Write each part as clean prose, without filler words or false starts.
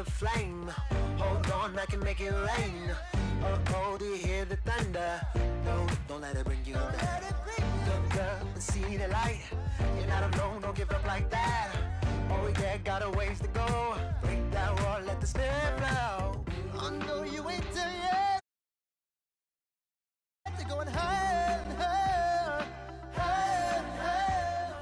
a flame. Hold on, I can make it rain. Oh, do you hear the thunder? No, don't let it bring you down. Look up and see the light. You're not alone, don't give up like that. Oh yeah, got a ways to go. Break that wall, let the spirit flow. I know you ain't there yet. They're going higher and higher, higher and higher.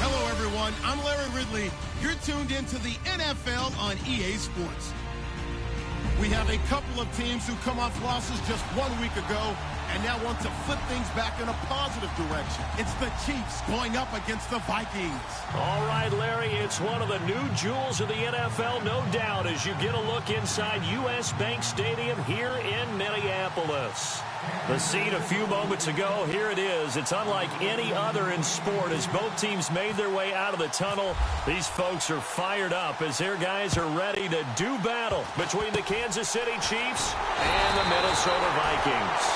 Hello, everyone. I'm Larry Ridley. You're tuned into the NFL on EA Sports. We have a couple of teams who come off losses just 1 week ago and now want to flip things back in a positive direction. It's the Chiefs going up against the Vikings. All right, Larry, it's one of the new jewels of the NFL, no doubt, as you get a look inside U.S. Bank Stadium here in Minneapolis. The scene a few moments ago, here it is. It's unlike any other in sport as both teams made their way out of the tunnel. These folks are fired up as their guys are ready to do battle between the Kansas City Chiefs and the Minnesota Vikings.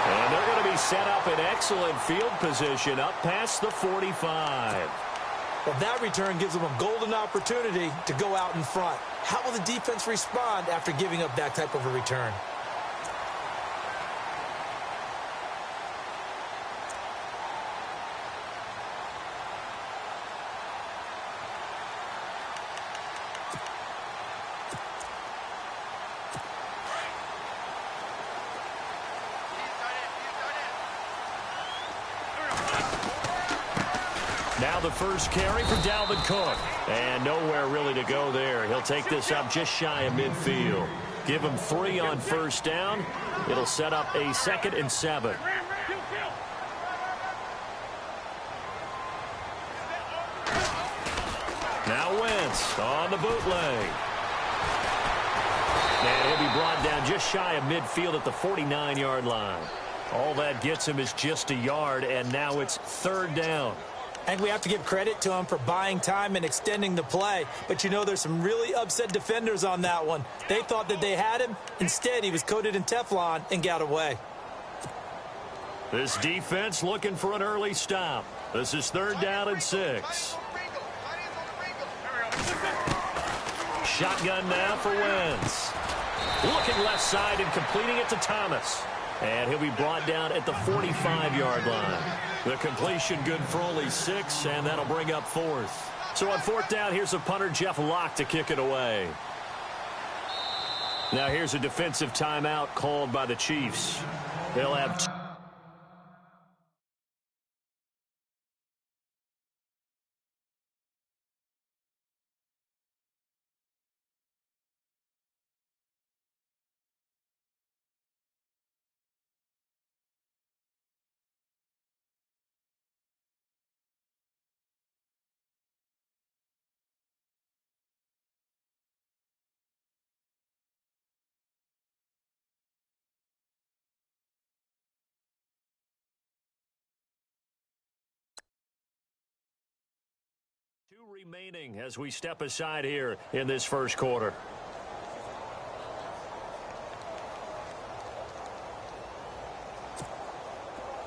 And they're going to be set up in excellent field position up past the 45. Well, that return gives them a golden opportunity to go out in front. How will the defense respond after giving up that type of a return? Now the first carry for Dalvin Cook. And nowhere really to go there. He'll take this up just shy of midfield. Give him 3 on first down. It'll set up a 2nd and 7. Now Wentz on the bootleg. And he'll be brought down just shy of midfield at the 49-yard line. All that gets him is just a yard, and now it's 3rd down. I think we have to give credit to him for buying time and extending the play. But, you know, there's some really upset defenders on that one. They thought that they had him. Instead, he was coated in Teflon and got away. This defense looking for an early stop. This is 3rd down and 6. Shotgun now for Wentz. Looking left side and completing it to Thomas. And he'll be brought down at the 45-yard line. The completion good for only 6, and that'll bring up 4th. So on 4th down, here's a punter, Jeff Locke, to kick it away. Now here's a defensive timeout called by the Chiefs. They'll have 2. Remaining as we step aside here in this first quarter.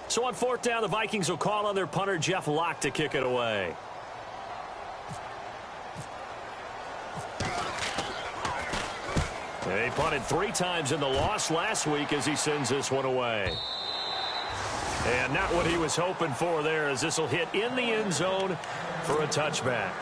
So on 4th down, the Vikings will call on their punter, Jeff Locke, to kick it away. He punted 3 times in the loss last week as he sends this one away. And not what he was hoping for there, as this will hit in the end zone for a touchback.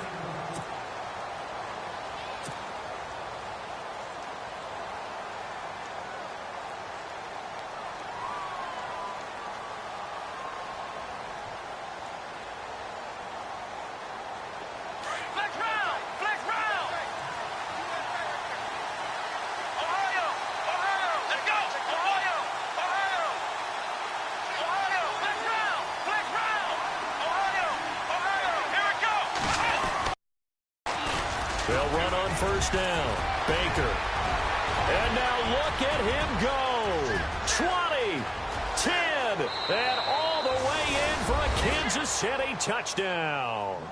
They'll run on first down. Baker. And now look at him go. 20, 10, and all the way in for a Kansas City touchdown.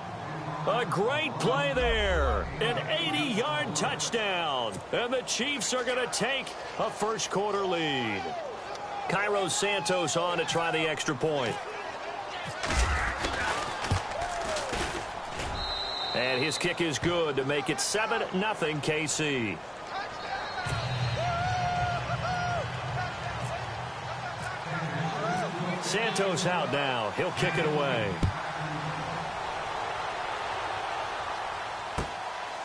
A great play there. An 80-yard touchdown. And the Chiefs are going to take a first quarter lead. Cairo Santos on to try the extra point. And his kick is good to make it 7-0 KC. Santos out now. He'll kick it away.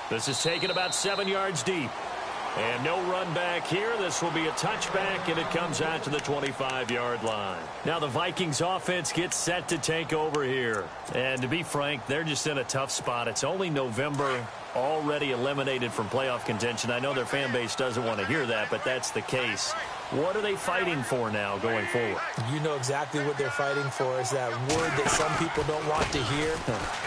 This is taken about 7 yards deep. And no run back here. This will be a touchback, and it comes out to the 25-yard line. Now the Vikings offense gets set to take over here. And to be frank, they're just in a tough spot. It's only November, already eliminated from playoff contention. I know their fan base doesn't want to hear that, but that's the case. What are they fighting for now going forward? You know exactly what they're fighting for is that word that some people don't want to hear,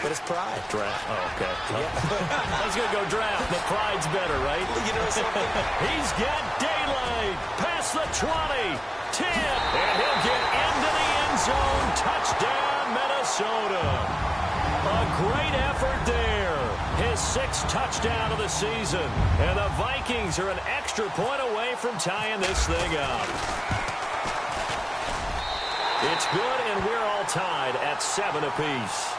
but it's pride. Draft. Oh, okay. Yeah. I was going to go draft, but pride's better, right? You know something? He's got daylight. Past the 20, 10, and he'll get into the end zone. Touchdown, Minnesota. A great effort there. His 6th touchdown of the season. And the Vikings are an extra point away from tying this thing up. It's good, and we're all tied at 7 apiece.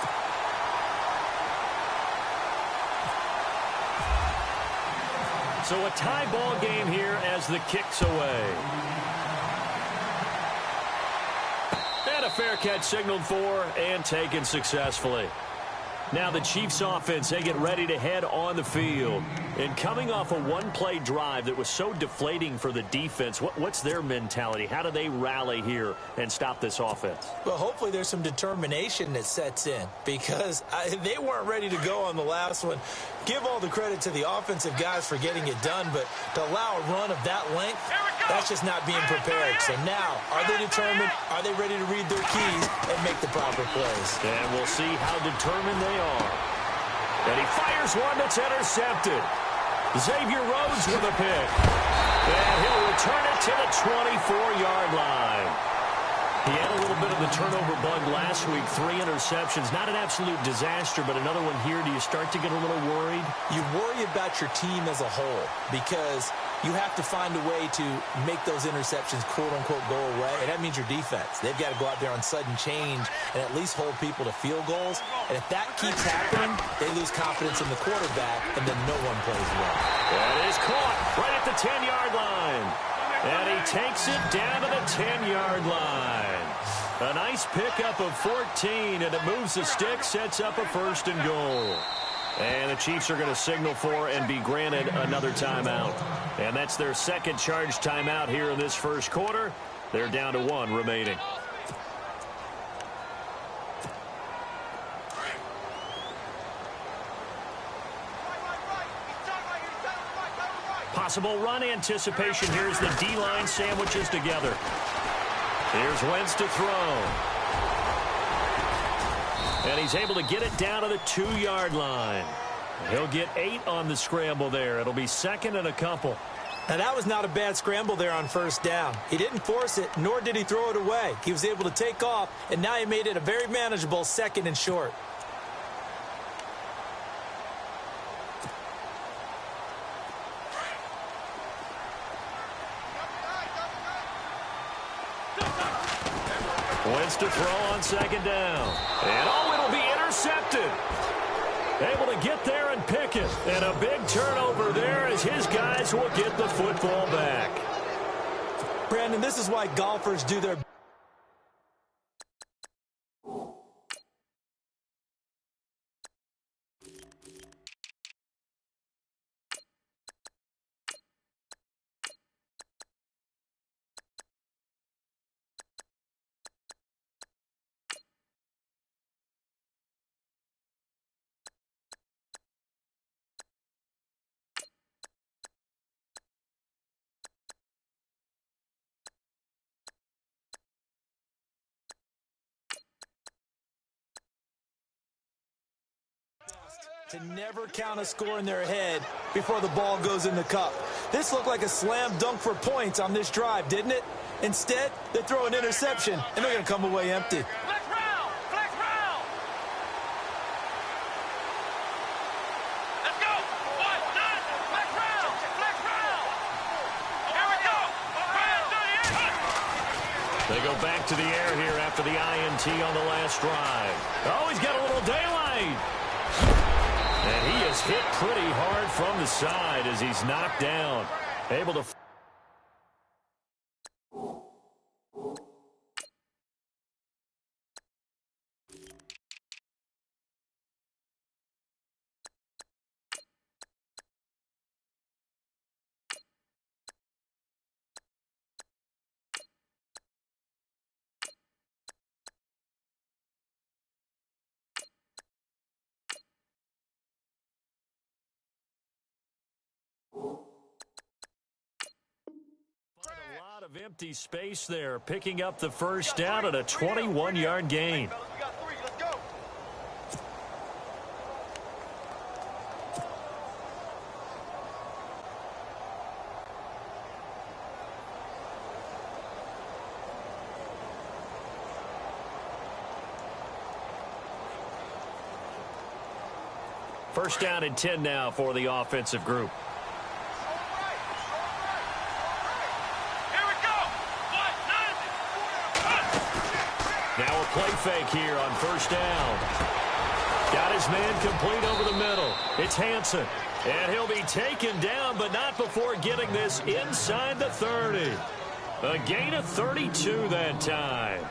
So a tie ball game here as the kick's away. And a fair catch signaled for and taken successfully. Now the Chiefs offense, they get ready to head on the field. And coming off a one-play drive that was so deflating for the defense, what's their mentality? How do they rally here and stop this offense? Well, hopefully there's some determination that sets in because they weren't ready to go on the last one. Give all the credit to the offensive guys for getting it done, but to allow a run of that length, that's just not being prepared. So now, are they determined? Are they ready to read their keys and make the proper plays? And we'll see how determined they are. And he fires one that's intercepted. Xavier Rhodes with a pick. And he'll return it to the 24-yard line. He had a little bit of the turnover bug last week, 3 interceptions. Not an absolute disaster, but another one here. Do you start to get a little worried? You worry about your team as a whole because you have to find a way to make those interceptions, quote-unquote, go away, and that means your defense. They've got to go out there on sudden change and at least hold people to field goals. And if that keeps happening, they lose confidence in the quarterback, and then no one plays well. That is caught right at the 10-yard line. And he takes it down to the 10-yard line. A nice pickup of 14, and it moves the stick, sets up a 1st and goal. And the Chiefs are going to signal for and be granted another timeout. And that's their 2nd charge timeout here in this 1st quarter. They're down to 1 remaining. Possible run anticipation. Here's the D-line sandwiches together. Here's Wentz to throw. And he's able to get it down to the 2-yard line. He'll get 8 on the scramble there. It'll be 2nd and a couple. Now, that was not a bad scramble there on 1st down. He didn't force it, nor did he throw it away. He was able to take off, and now he made it a very manageable 2nd and short. Wentz to throw on 2nd down. And it'll be intercepted. Able to get there and pick it. And a big turnover there as his guys will get the football back. Brandon, this is why golfers do their to never count a score in their head before the ball goes in the cup. This looked like a slam dunk for points on this drive, didn't it? Instead, they throw an interception, and they're going to come away empty. Flex round! Flex round! Let's go! 1, 9, flex round! Flex round! Here we go! They go back to the air here after the INT on the last drive. Oh, he's got a little daylight. And he is hit pretty hard from the side as he's knocked down. Able to... A lot of empty space there, picking up the first down at a 21-yard gain. First down and 10 now for the offensive group. Now a play fake here on first down. Got his man complete over the middle. It's Hansen. And he'll be taken down, but not before getting this inside the 30. A gain of 32 that time.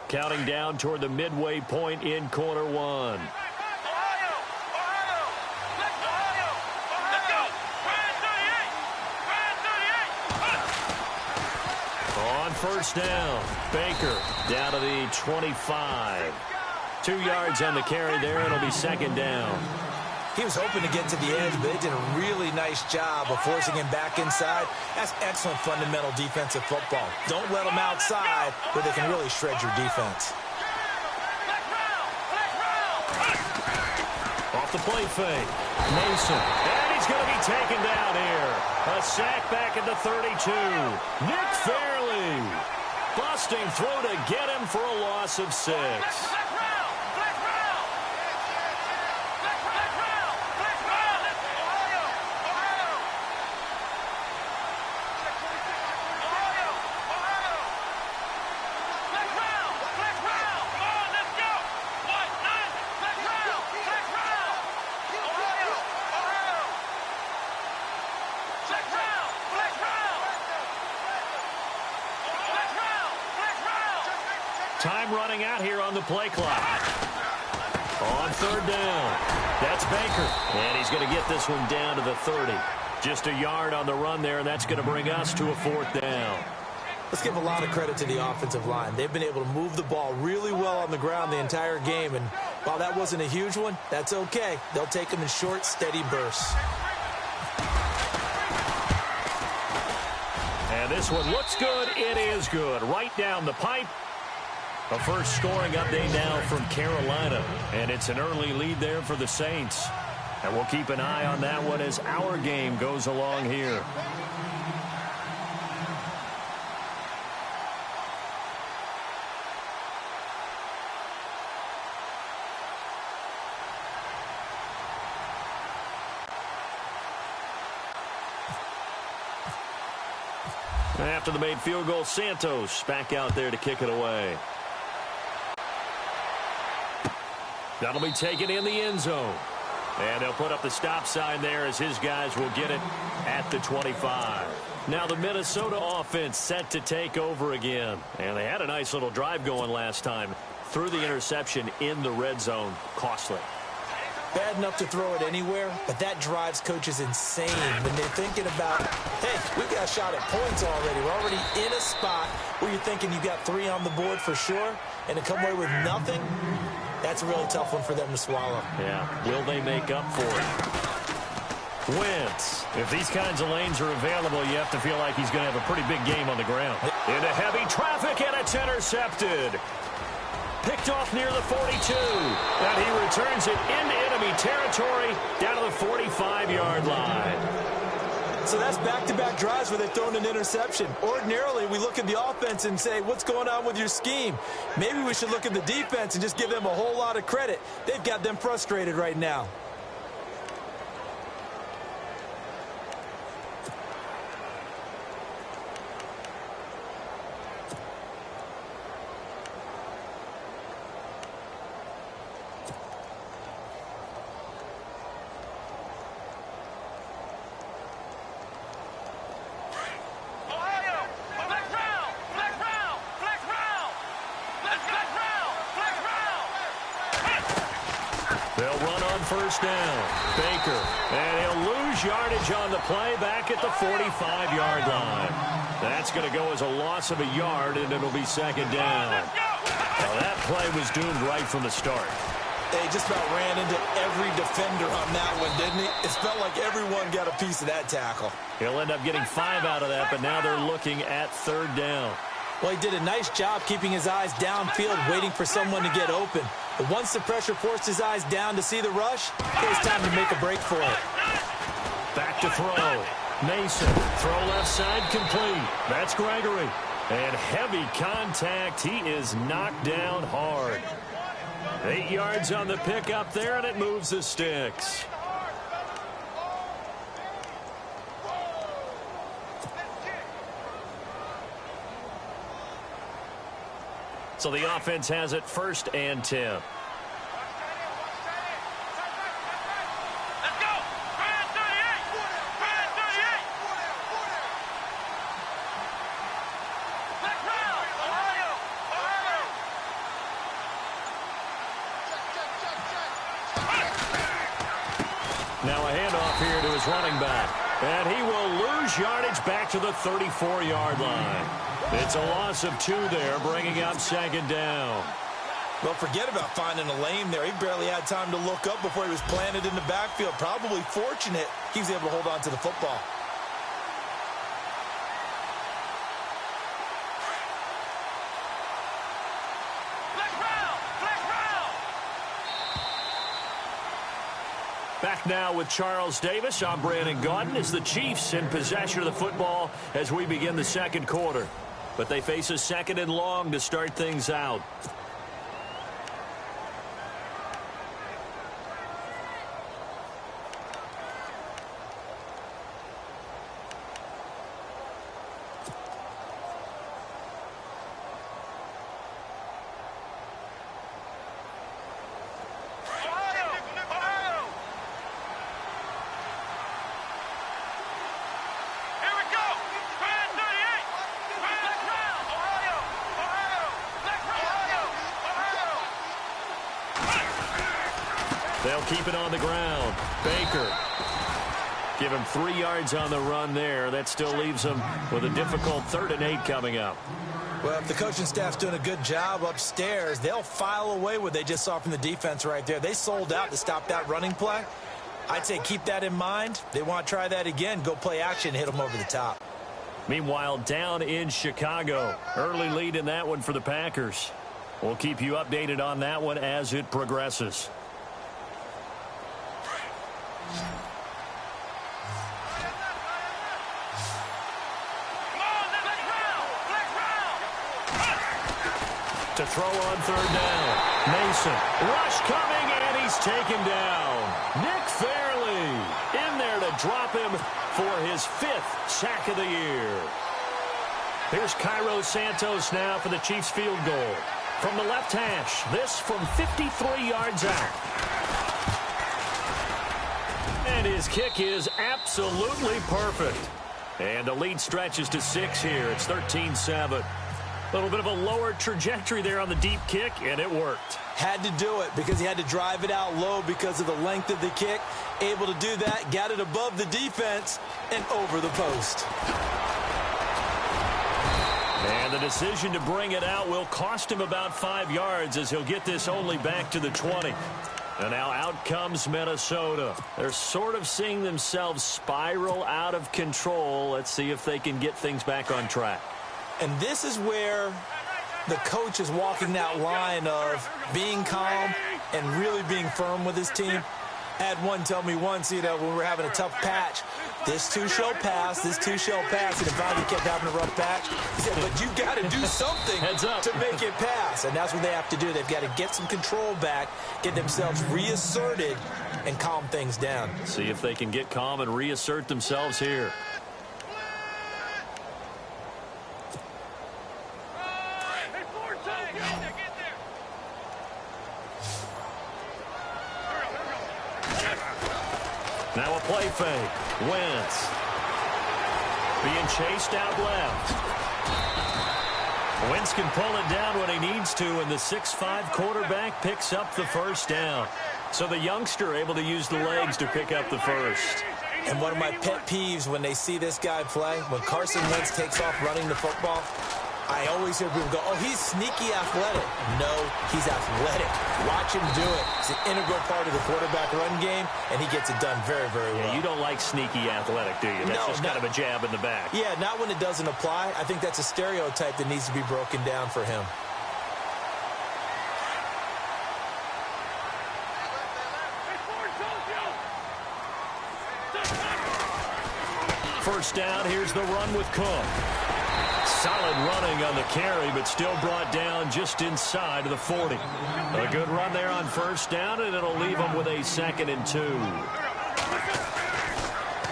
Counting down toward the midway point in quarter one. On first down, Baker down to the 25. 2 yards on the carry there. It'll be second down. He was hoping to get to the edge, but they did a really nice job of forcing him back inside. That's excellent fundamental defensive football. Don't let them outside where they can really shred your defense. Off the play fake. Mason. And he's going to be taken down here. A sack back at the 32. Nick Fairley. Busting through to get him for a loss of 6. Time running out here on the play clock. On third down, that's Baker. And he's going to get this one down to the 30. Just a yard on the run there, and that's going to bring us to a fourth down. Let's give a lot of credit to the offensive line. They've been able to move the ball really well on the ground the entire game. And while that wasn't a huge one, that's okay. They'll take them in short, steady bursts. And this one looks good. It is good. Right down the pipe. A first scoring update now from Carolina. And it's an early lead there for the Saints. And we'll keep an eye on that one as our game goes along here. After the made field goal, Santos back out there to kick it away. That'll be taken in the end zone. And they'll put up the stop sign there as his guys will get it at the 25. Now the Minnesota offense set to take over again. And they had a nice little drive going last time. Threw the interception in the red zone. Costly. Bad enough to throw it anywhere, but that drives coaches insane when they're thinking about, hey, we've got a shot at points already. We're already in a spot where you're thinking you got 3 on the board for sure, and to come away with nothing, that's a really tough one for them to swallow. Yeah, will they make up for it? Wentz. If these kinds of lanes are available, you have to feel like he's going to have a pretty big game on the ground. Into heavy traffic, and it's intercepted. Picked off near the 42. And he returns it into enemy territory down to the 45-yard line. So that's back-to-back drives where they've thrown an interception. Ordinarily, we look at the offense and say, what's going on with your scheme? Maybe we should look at the defense and just give them a whole lot of credit. They've got them frustrated right now. They'll run on first down. Baker, and he'll lose yardage on the play back at the 45-yard line. That's going to go as a loss of a yard, and it'll be second down. Well, that play was doomed right from the start. They just about ran into every defender on that one, didn't he? It felt like everyone got a piece of that tackle. He'll end up getting 5 out of that, but now they're looking at third down. Well, he did a nice job keeping his eyes downfield, waiting for someone to get open. But once the pressure forced his eyes down to see the rush, it was time to make a break for it. Back to throw. Mason, throw left side complete. That's Gregory. And heavy contact. He is knocked down hard. 8 yards on the pickup there, and it moves the sticks. So the offense has it 1st and 10. Let's go! Brand 38! Brand 38! Black round! Ohio! Ohio! Now a handoff here to his running back. And he will lose yardage back to the 34-yard line. It's a loss of 2 there, bringing up second down. Well, forget about finding a lane there. He barely had time to look up before he was planted in the backfield. Probably fortunate he was able to hold on to the football. Back now with Charles Davis. I'm Brandon Gaudin as the Chiefs in possession of the football as we begin the second quarter. But they face a 2nd and long to start things out. They'll keep it on the ground. Baker. Give him 3 yards on the run there. That still leaves him with a difficult 3rd and 8 coming up. Well, if the coaching staff's doing a good job upstairs, they'll file away what they just saw from the defense right there. They sold out to stop that running play. I'd say keep that in mind. They want to try that again. Go play action, hit them over the top. Meanwhile, down in Chicago. Early lead in that one for the Packers. We'll keep you updated on that one as it progresses. To throw on 3rd down. Mason. Rush coming, and he's taken down. Nick Fairley in there to drop him for his 5th sack of the year. Here's Cairo Santos now for the Chiefs field goal. From the left hash, this from 53 yards out. And his kick is absolutely perfect. And the lead stretches to 6 here. It's 13-7. A little bit of a lower trajectory there on the deep kick, and it worked. Had to do it because he had to drive it out low because of the length of the kick. Able to do that, got it above the defense and over the post. And the decision to bring it out will cost him about 5 yards as he'll get this only back to the 20. And now out comes Minnesota. They're sort of seeing themselves spiral out of control. Let's see if they can get things back on track. And this is where the coach is walking that line of being calm and really being firm with his team. I had one tell me once, when we were having a tough patch, This too shall pass. This too shall pass. And finally kept having a rough patch. He said, but you've got to do something to make it pass. And that's what they have to do. They've got to get some control back, get themselves reasserted, and calm things down. See if they can get calm and reassert themselves here. Now a play fake. Wentz being chased out left. Wentz can pull it down when he needs to, and the 6'5" quarterback picks up the first down. So the youngster able to use the legs to pick up the first. And one of my pet peeves when they see this guy play, when Carson Wentz takes off running the football, I always hear people go, oh, he's sneaky athletic. No, he's athletic. Watch him do it. It's an integral part of the quarterback run game, and he gets it done very, very well. Yeah, you don't like sneaky athletic, do you? That's just kind of a jab in the back. Yeah, not when it doesn't apply. I think that's a stereotype that needs to be broken down for him. First down, here's the run with Cook. Solid running on the carry, but still brought down just inside of the 40. A good run there on first down, and it'll leave them with a 2nd and 2.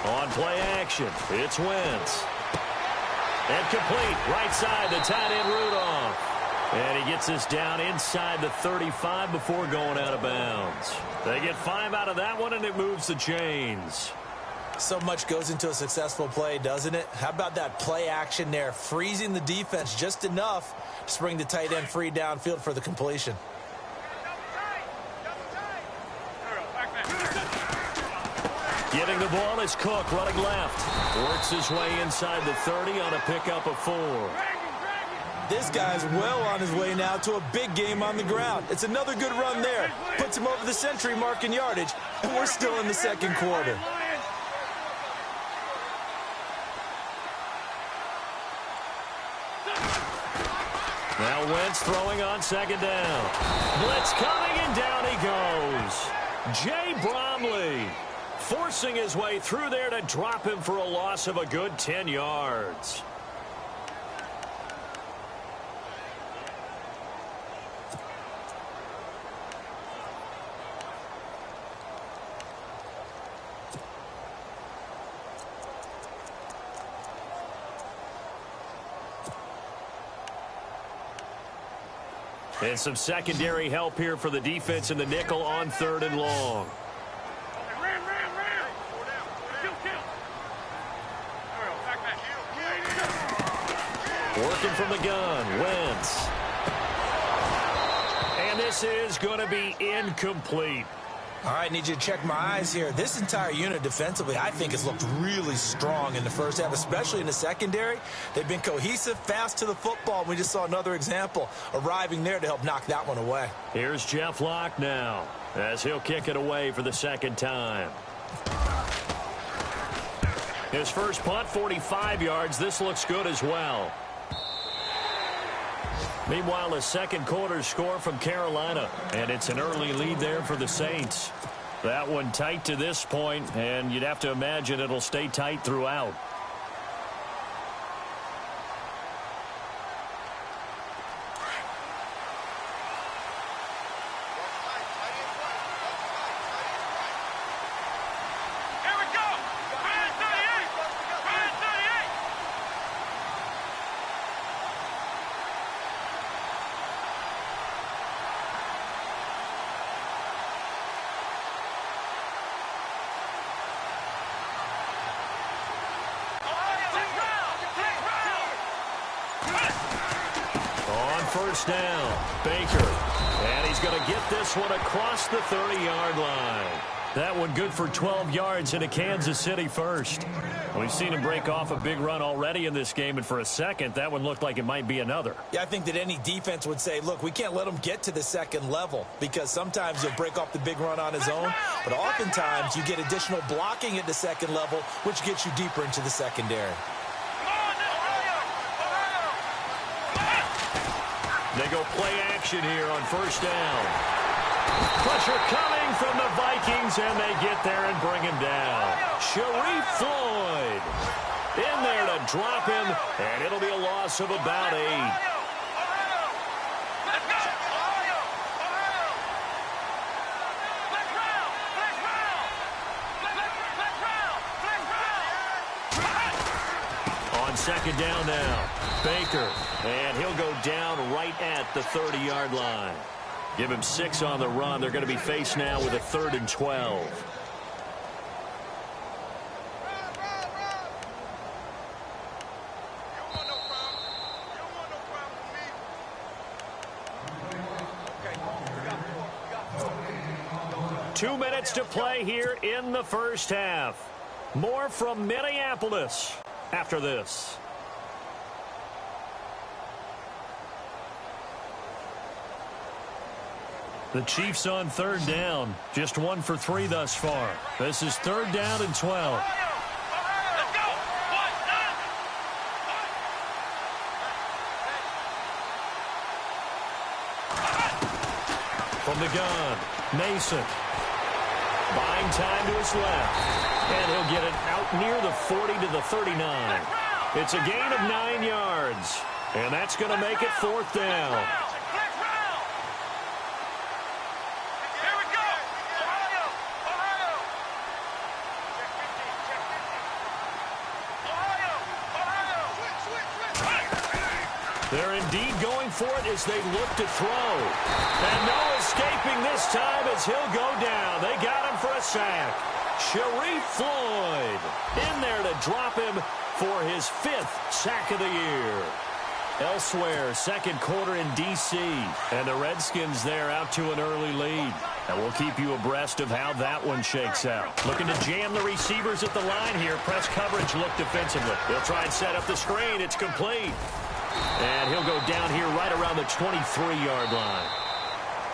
On play action, it's Wentz. And complete, right side, the tight end Rudolph. And he gets this down inside the 35 before going out of bounds. They get 5 out of that one, and it moves the chains. So much goes into a successful play, doesn't it? How about that play action there, freezing the defense just enough to bring the tight end free downfield for the completion. Getting the ball is Cook running left. Works his way inside the 30 on a pickup of 4. This guy's well on his way now to a big game on the ground. It's another good run there. Puts him over the century mark in yardage, and we're still in the second quarter. Now Wentz throwing on second down. Blitz coming, and down he goes. Jay Bromley forcing his way through there to drop him for a loss of a good 10 yards. And some secondary help here for the defense in the nickel on 3rd and long. Working from the gun, Wentz. And this is going to be incomplete. All right, need you to check my eyes here. This entire unit defensively, I think, has looked really strong in the first half, especially in the secondary. They've been cohesive, fast to the football. We just saw another example arriving there to help knock that one away. Here's Jeff Locke now as he'll kick it away for the 2nd time. His first punt, 45 yards. This looks good as well. Meanwhile, a second quarter score from Carolina, and it's an early lead there for the Saints. That one tight to this point, and you'd have to imagine it'll stay tight throughout. First down, Baker, and he's going to get this one across the 30-yard line. That one good for 12 yards into Kansas City first. We've seen him break off a big run already in this game, and for a second, that one looked like it might be another. Yeah, I think that any defense would say, look, we can't let him get to the second level, because sometimes he'll break off the big run on his own, but oftentimes you get additional blocking at the second level, which gets you deeper into the secondary. They go play action here on first down. Pressure coming from the Vikings, and they get there and bring him down. Sharif Floyd in there to drop him, and it'll be a loss of about 8. On second down now, Baker, and he'll go down right at the 30-yard line. Give him 6 on the run. They're going to be faced now with a 3rd and 12. Two minutes to play here in the first half. More from Minneapolis after this. The Chiefs on 3rd down. Just 1 for 3 thus far. This is 3rd down and 12. From the gun, Mason. Buying time to his left. And he'll get it out near the 40 to the 39. It's a gain of 9 yards. And that's going to make it 4th down. They're indeed going for it as they look to throw. And no escaping this time as he'll go down. They got him for a sack. Sharif Floyd in there to drop him for his 5th sack of the year. Elsewhere, second quarter in D.C. And the Redskins there out to an early lead. And we'll keep you abreast of how that one shakes out. Looking to jam the receivers at the line here. Press coverage look defensively. They'll try and set up the screen. It's complete. And he'll go down here right around the 23-yard line.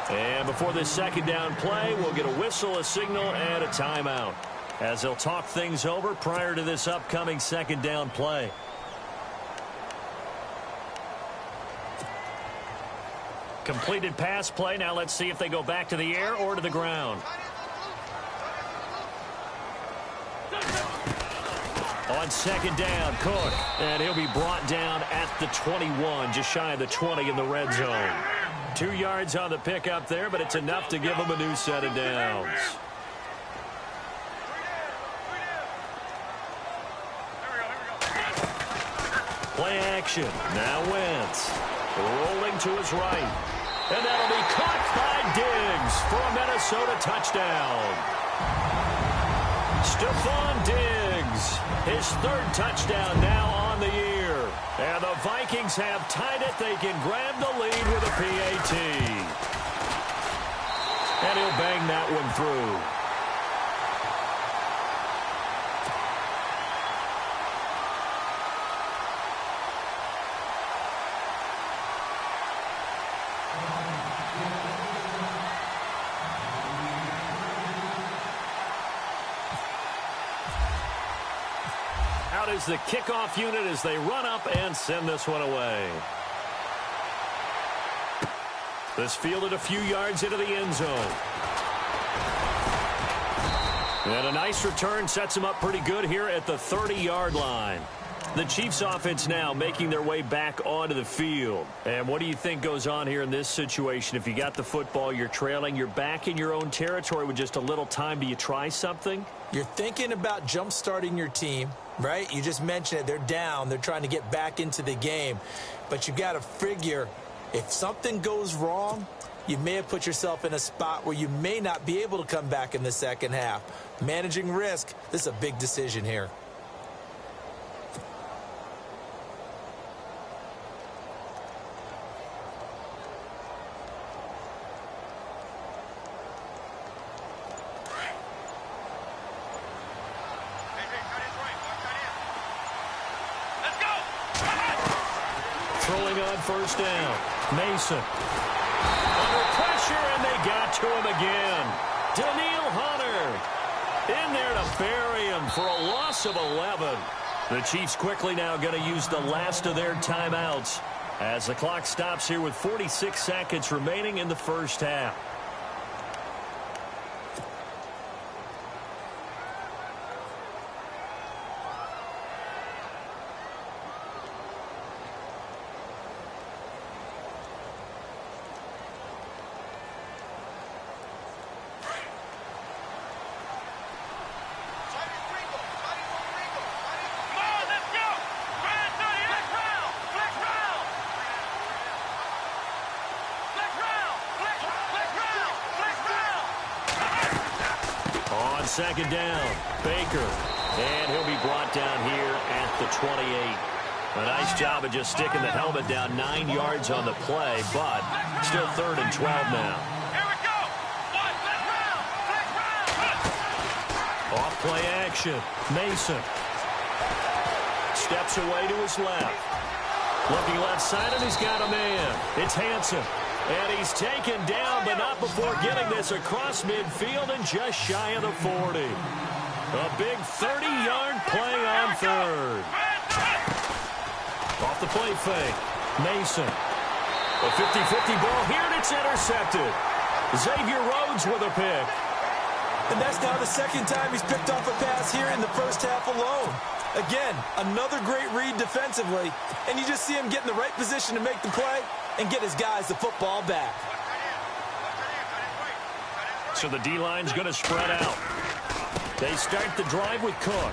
And before this second down play, we'll get a whistle, a signal, and a timeout as they'll talk things over prior to this upcoming second down play. Completed pass play. Now let's see if they go back to the air or to the ground. On second down, Cook. And he'll be brought down at the 21, just shy of the 20 in the red zone. 2 yards on the pickup there, but it's enough to give him a new set of downs. Play action. Now Wentz. Rolling to his right. And that'll be caught by Diggs for a Minnesota touchdown. Stephon Diggs, his 3rd touchdown now on the year. And the Vikings have tied it. They can grab the lead with a PAT. And he'll bang that one through. Out is the kickoff unit as they run up and send this one away. This fielded a few yards into the end zone. And a nice return sets them up pretty good here at the 30-yard line. The Chiefs offense now making their way back onto the field. And what do you think goes on here in this situation? If you got the football, you're trailing, you're back in your own territory with just a little time. Do you try something? You're thinking about jump-starting your team, right? You just mentioned it. They're down. They're trying to get back into the game. But you got to figure if something goes wrong, you may have put yourself in a spot where you may not be able to come back in the second half. Managing risk, this is a big decision here. Throwing on first down. Mason. Under pressure, and they got to him again. Daniil Hunter in there to bury him for a loss of 11. The Chiefs quickly now going to use the last of their timeouts as the clock stops here with 46 seconds remaining in the first half. second down. Baker. And he'll be brought down here at the 28. A nice job of just sticking the helmet down 9 yards on the play, but still 3rd and 12 now. Here we go. Flag round. Off play action. Mason. Steps away to his left. Looking left side, and he's got a man. It's Hansen. And he's taken down, but not before getting this across midfield and just shy of the 40. A big 30-yard play on 3rd. Off the play fake. Mason. A 50-50 ball here, and it's intercepted. Xavier Rhodes with a pick. And that's now the second time he's picked off a pass here in the first half alone. Again, another great read defensively, and you just see him get in the right position to make the play and get his guys the football back. So the D-line's going to spread out. They start the drive with Cook.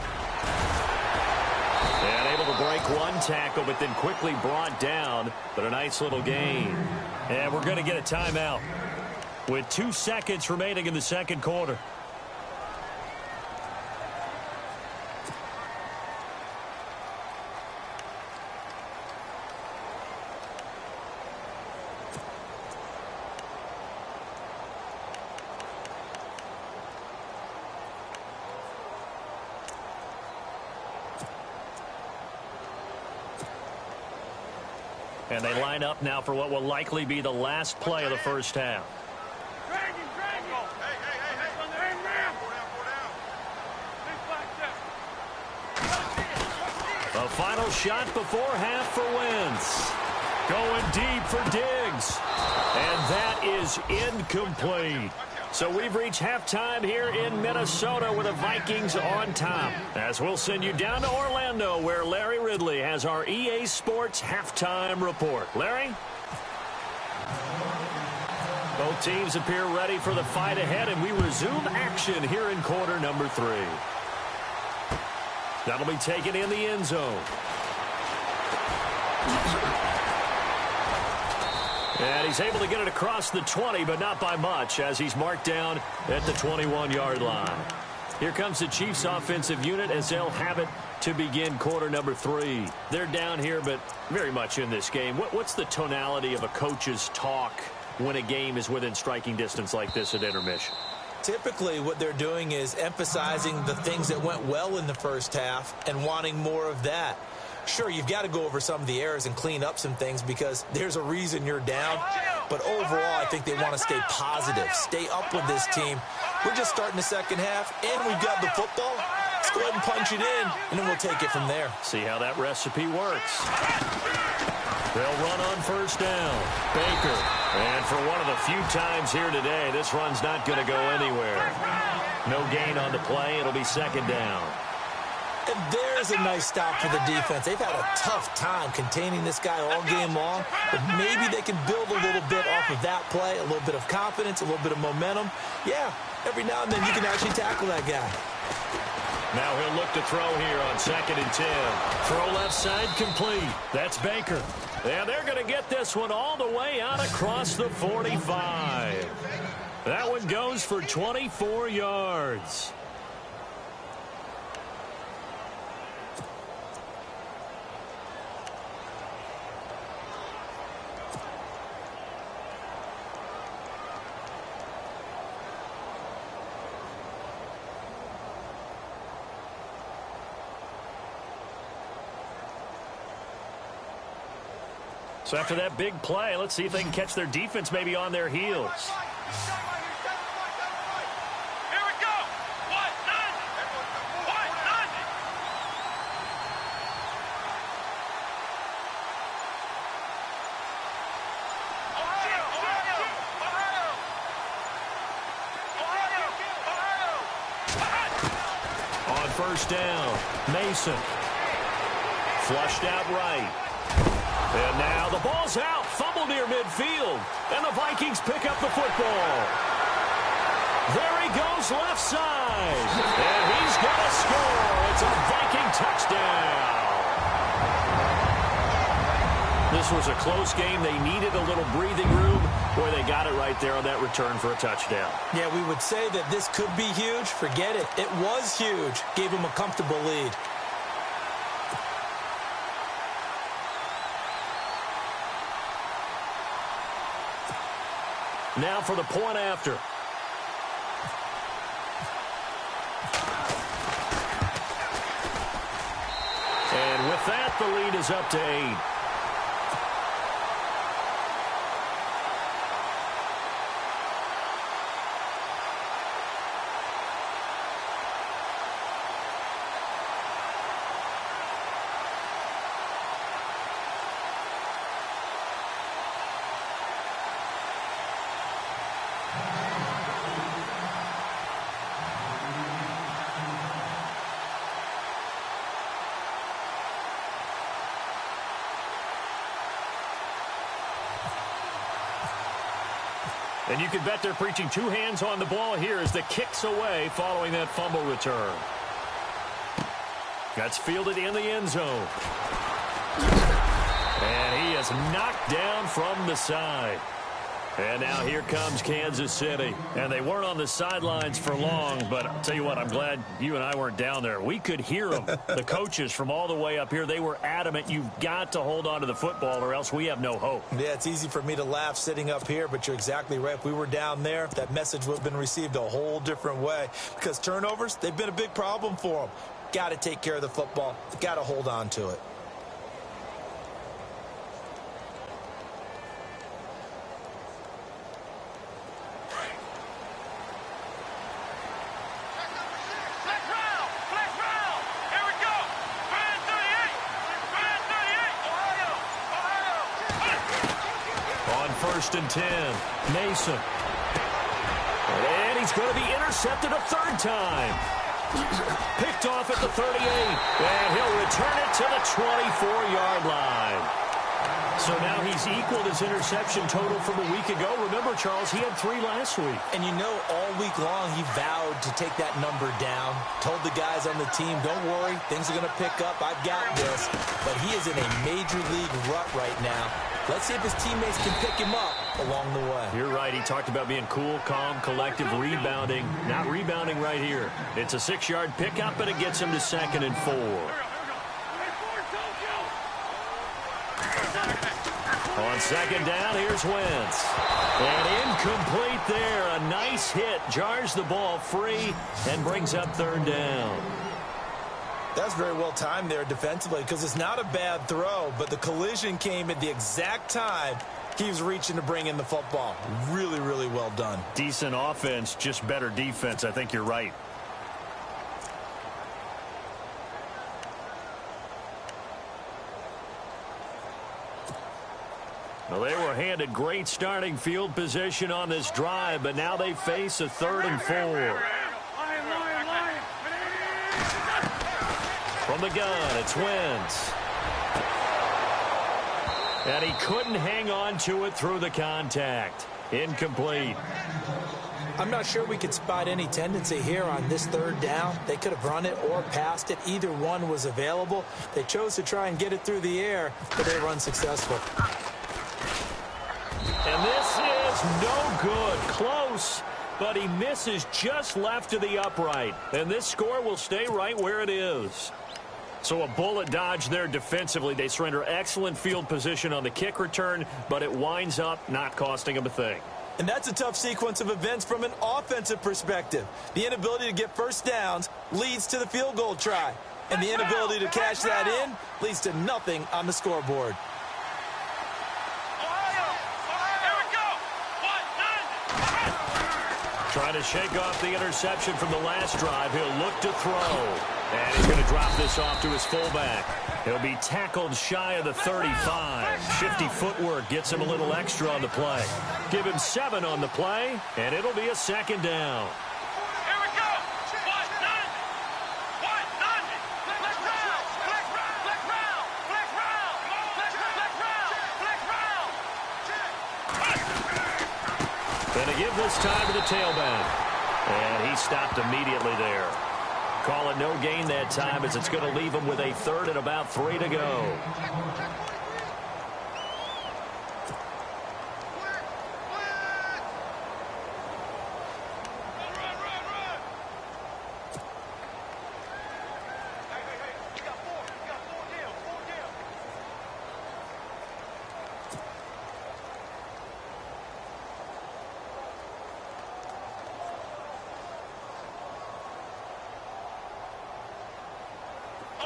And able to break one tackle, but then quickly brought down. But a nice little gain. And we're going to get a timeout with 2 seconds remaining in the second quarter. And they line up now for what will likely be the last play of the first half. A final shot before half for Wentz. Going deep for Diggs. And that is incomplete. So we've reached halftime here in Minnesota with the Vikings on top. As we'll send you down to Orlando, where Larry Ridley has our EA Sports halftime report. Larry? Both teams appear ready for the fight ahead, and we resume action here in quarter number 3. That'll be taken in the end zone. And he's able to get it across the 20, but not by much, as he's marked down at the 21-yard line. Here comes the Chiefs' offensive unit as they'll have it to begin quarter number 3. They're down here, but very much in this game. What's the tonality of a coach's talk when a game is within striking distance like this at intermission? Typically, what they're doing is emphasizing the things that went well in the first half and wanting more of that. Sure, you've got to go over some of the errors and clean up some things because there's a reason you're down. But overall, I think they want to stay positive, stay up with this team. We're just starting the second half, and we've got the football. Let's go ahead and punch it in, and then we'll take it from there. See how that recipe works. They'll run on first down. Baker. And for one of the few times here today, this run's not going to go anywhere. No gain on the play. It'll be second down. And there's a nice stop for the defense. They've had a tough time containing this guy all game long, but maybe they can build a little bit off of that play, a little bit of confidence, a little bit of momentum. Yeah, every now and then you can actually tackle that guy. Now he'll look to throw here on 2nd and 10. Throw left side complete. That's Baker. And they're going to get this one all the way out across the 45. That one goes for 24 yards. So after that big play, let's see if they can catch their defense maybe on their heels. Here we go. 1-9. 1-9. On first down, Mason. Flushed out right. And now the ball's out. Fumble near midfield. And the Vikings pick up the football. There he goes left side. And he's going to score. It's a Viking touchdown. This was a close game. They needed a little breathing room. Boy, they got it right there on that return for a touchdown. Yeah, we would say that this could be huge. Forget it. It was huge. Gave them a comfortable lead. Now for the point after. And with that, the lead is up to 8. And you can bet they're preaching two hands on the ball here as the kick's away following that fumble return. That's fielded in the end zone. And he is knocked down from the side. And now here comes Kansas City. And they weren't on the sidelines for long, but I'll tell you what, I'm glad you and I weren't down there. We could hear them. The coaches from all the way up here, they were adamant, you've got to hold on to the football or else we have no hope. Yeah, it's easy for me to laugh sitting up here, but you're exactly right. If we were down there, that message would have been received a whole different way. Because turnovers, they've been a big problem for them. Got to take care of the football. Got to hold on to it. First and 10. Mason. And he's going to be intercepted a third time. Picked off at the 38. And he'll return it to the 24-yard line. So now he's equaled his interception total from a week ago. Remember, Charles, he had 3 last week. And you know, all week long he vowed to take that number down. Told the guys on the team, don't worry, things are going to pick up. I've got this. But he is in a major league rut right now. Let's see if his teammates can pick him up along the way. You're right. He talked about being cool, calm, collective, rebounding. Not rebounding right here. It's a 6-yard pickup, and it gets him to 2nd and 4. On 2nd down, here's Wentz. And incomplete there. A nice hit. Jars the ball free and brings up 3rd down. That's very well timed there defensively because it's not a bad throw, but the collision came at the exact time he was reaching to bring in the football. Really, really well done. Decent offense, just better defense. I think you're right. Well, they were handed great starting field position on this drive, but now they face a 3rd and 4. From the gun, it's Wentz. And he couldn't hang on to it through the contact. Incomplete. I'm not sure we could spot any tendency here on this 3rd down. They could have run it or passed it. Either one was available. They chose to try and get it through the air, but they were unsuccessful. And this is no good. Close, but he misses just left of the upright. And this score will stay right where it is. So a bullet dodge there defensively. They surrender excellent field position on the kick return, but it winds up not costing them a thing. And that's a tough sequence of events from an offensive perspective. The inability to get first downs leads to the field goal try. And the inability to cash that in leads to nothing on the scoreboard. Trying to shake off the interception from the last drive. He'll look to throw. And he's going to drop this off to his fullback. He'll be tackled shy of the 35. Shifty footwork gets him a little extra on the play. Give him 7 on the play, and it'll be a 2nd down. Here we go. 1-9. Flex round. Flex round. Flex round. Flex round. Flex round. Flex round. Going to give this time to the tailback. And he stopped immediately there. Call it no gain that time as it's going to leave him with a 3rd and about 3 to go.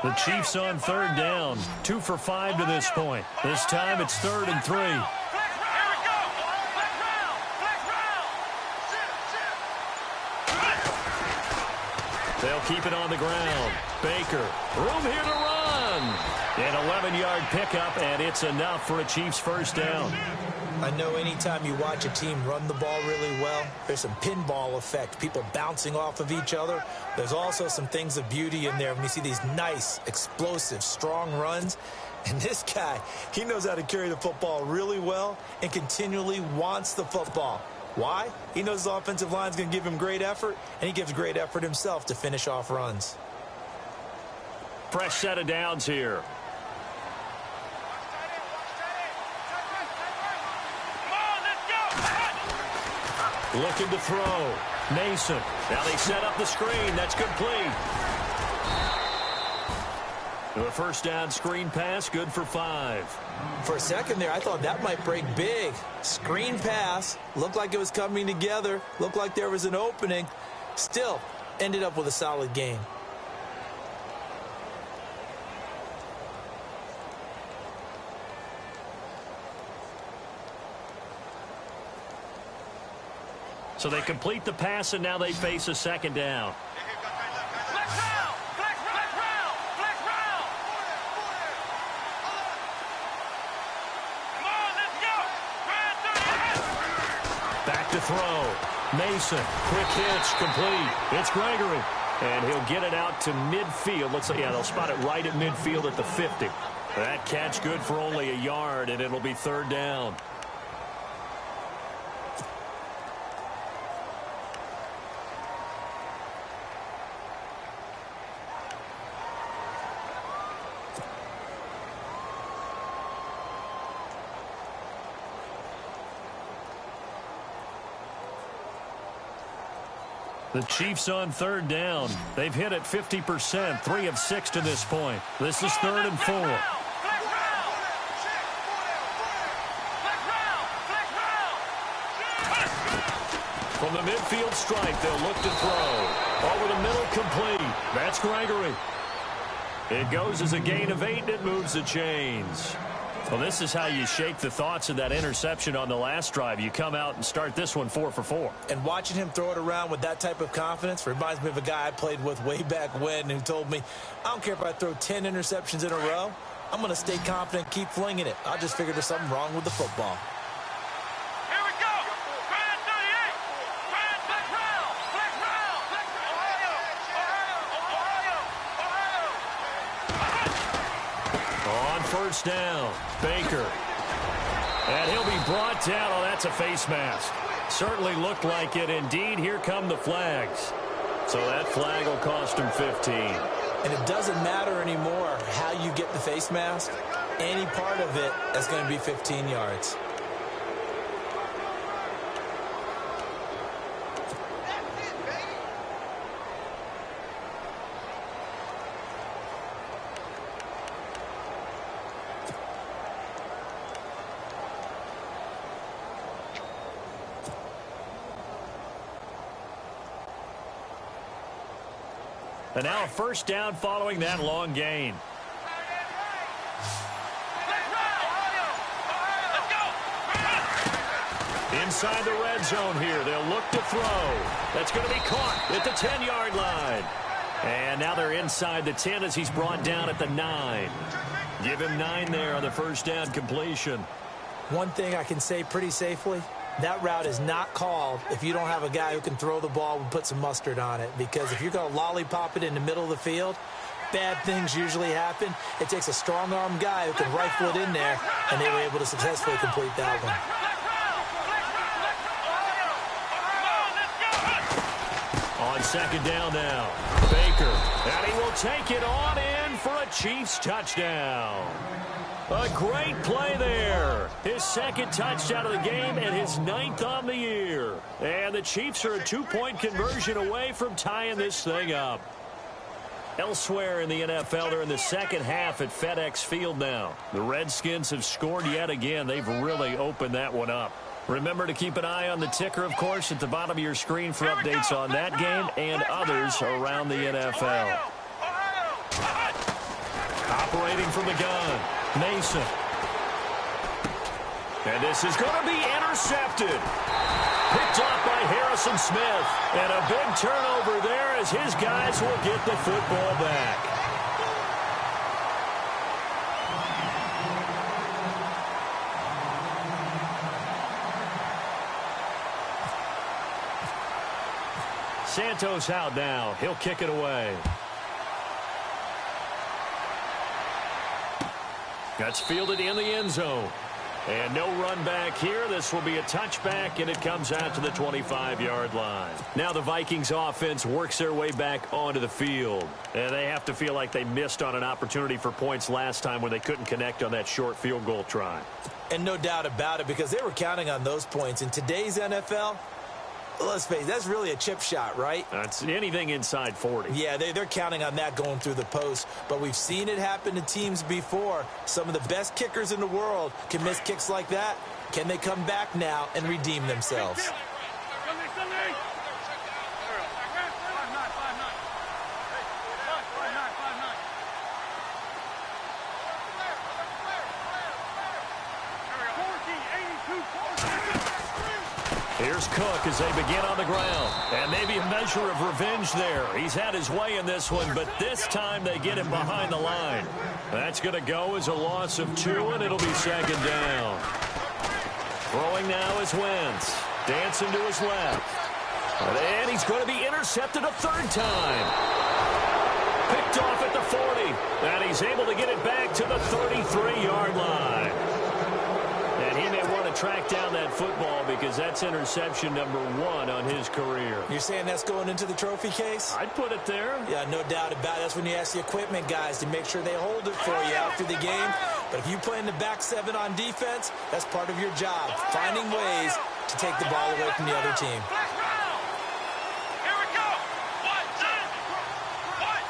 The Chiefs on third down. 2 for 5 to this point. This time it's 3rd and 3. They'll keep it on the ground. Baker, room here to run. An 11-yard pickup, and it's enough for a Chiefs first down. I know anytime you watch a team run the ball really well, there's some pinball effect, people bouncing off of each other. There's also some things of beauty in there when you see these nice, explosive, strong runs. And this guy, he knows how to carry the football really well and continually wants the football. Why? He knows his offensive line is going to give him great effort, and he gives great effort himself to finish off runs. Fresh set of downs here. Looking to throw. Mason. Now they set up the screen. That's complete. The first down screen pass, good for 5. For a second there, I thought that might break big. Screen pass. Looked like it was coming together. Looked like there was an opening. Still, ended up with a solid gain. So they complete the pass, and now they face a second down. Back to throw. Mason, quick hitch, complete. It's Gregory, and he'll get it out to midfield. Looks like, yeah, they'll spot it right at midfield at the 50. That catch good for only a yard, and it'll be 3rd down. The Chiefs on 3rd down. They've hit it 50%, 3 of 6 to this point. This is 3rd and 4. From the midfield stripe, they'll look to throw. Over the middle, complete. That's Gregory. It goes as a gain of 8, and it moves the chains. Well, this is how you shake the thoughts of that interception on the last drive. You come out and start this one 4 for 4. And watching him throw it around with that type of confidence reminds me of a guy I played with way back when who told me, I don't care if I throw 10 interceptions in a row. I'm going to stay confident, keep flinging it. I just figured there's something wrong with the football. First down, Baker. And he'll be brought down. Oh, that's a face mask. Certainly looked like it. Indeed, here come the flags. So that flag will cost him 15. And it doesn't matter anymore how you get the face mask. Any part of it is going to be 15 yards. And now a first down following that long gain. Inside the red zone here. They'll look to throw. That's going to be caught at the 10-yard line. And now they're inside the 10 as he's brought down at the 9. Give him 9 there on the first down completion. One thing I can say pretty safely, that route is not called if you don't have a guy who can throw the ball and put some mustard on it. Because if you're going to lollipop it in the middle of the field, bad things usually happen. It takes a strong-arm guy who can rifle it in there, and they were able to successfully complete that one. On second down now, Baker. And he will take it on in for a Chiefs touchdown. A great play there. His second touchdown of the game and his 9th on the year. And the Chiefs are a 2-point conversion away from tying this thing up. Elsewhere in the NFL, they're in the second half at FedEx Field now. The Redskins have scored yet again. They've really opened that one up. Remember to keep an eye on the ticker, of course, at the bottom of your screen for updates on that game and others around the NFL. Operating from the gun, Mason. And this is going to be intercepted. Picked off by Harrison Smith. And a big turnover there as his guys will get the football back. Santos out now. He'll kick it away. That's fielded in the end zone. And no run back here. This will be a touchback, and it comes out to the 25-yard line. Now the Vikings offense works their way back onto the field. And they have to feel like they missed on an opportunity for points last time when they couldn't connect on that short field goal try. And no doubt about it, because they were counting on those points. In today's NFL, let's face it, that's really a chip shot, right? That's anything inside 40. Yeah, they're counting on that going through the post. But we've seen it happen to teams before. Some of the best kickers in the world can miss kicks like that. Can they come back now and redeem themselves? Here's Cook as they begin on the ground. And maybe a measure of revenge there. He's had his way in this one, but this time they get him behind the line. That's going to go as a loss of 2, and it'll be second down. Throwing now is Wentz. Dancing to his left. And he's going to be intercepted a third time. Picked off at the 40. And he's able to get it back to the 33-yard line. And he may want to track down that football because that's interception number 1 on his career. You're saying that's going into the trophy case? I'd put it there. Yeah, no doubt about it. That's when you ask the equipment guys to make sure they hold it for you after the game. But if you play in the back 7 on defense, that's part of your job, finding ways to take the ball away from the other team. Here we go. 1, 2, 1,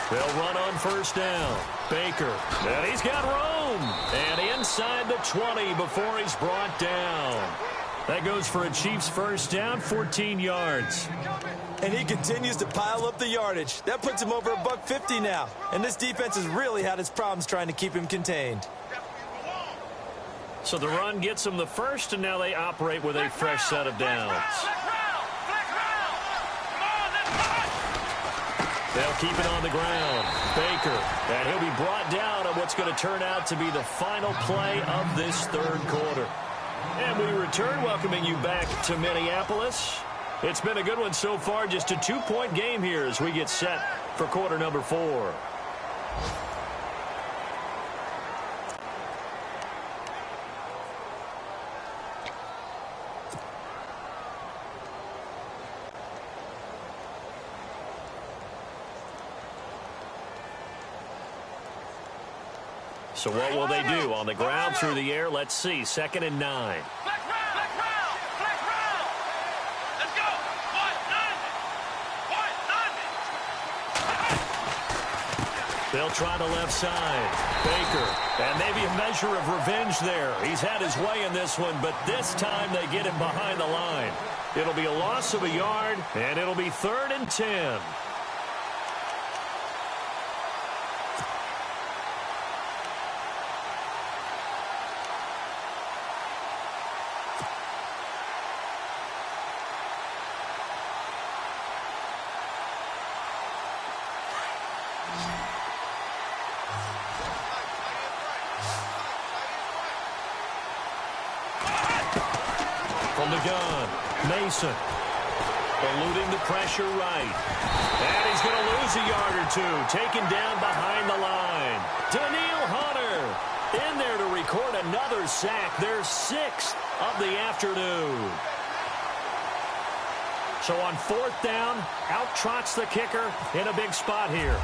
2. They'll run on first down. Baker. And he's got room. And inside the 20 before he's brought down. That goes for a Chiefs first down, 14 yards. And he continues to pile up the yardage. That puts him over $150 now. And this defense has really had its problems trying to keep him contained. So the run gets them the first, and now they operate with a fresh set of downs. They'll keep it on the ground. Baker, and he'll be brought down on what's going to turn out to be the final play of this third quarter. And we return, welcoming you back to Minneapolis. It's been a good one so far, just a 2-point game here as we get set for quarter number 4. So what will they do? On the ground, through the air, let's see. 2nd and 9. Flex round. Let's go. 190. They'll try the left side. Baker. And maybe a measure of revenge there. He's had his way in this one, but this time they get him behind the line. It'll be a loss of a yard, and it'll be 3rd and 10. From the gun, Mason. Eluding the pressure right. And he's going to lose a yard or 2. Taken down behind the line. Daniil Hunter in there to record another sack. Their 6th of the afternoon. So on 4th down, out trots the kicker in a big spot here.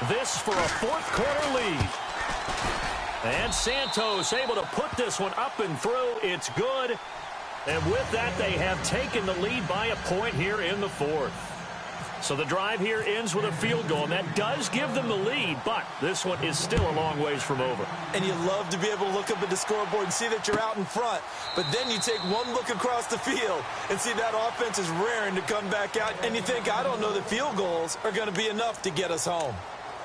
This for a 4th quarter lead. And Santos able to put this one up and through. It's good. And with that, they have taken the lead by a point here in the 4th. So the drive here ends with a field goal, and that does give them the lead, but this one is still a long ways from over. And you love to be able to look up at the scoreboard and see that you're out in front, but then you take one look across the field and see that offense is raring to come back out, and you think, I don't know that field goals are going to be enough to get us home.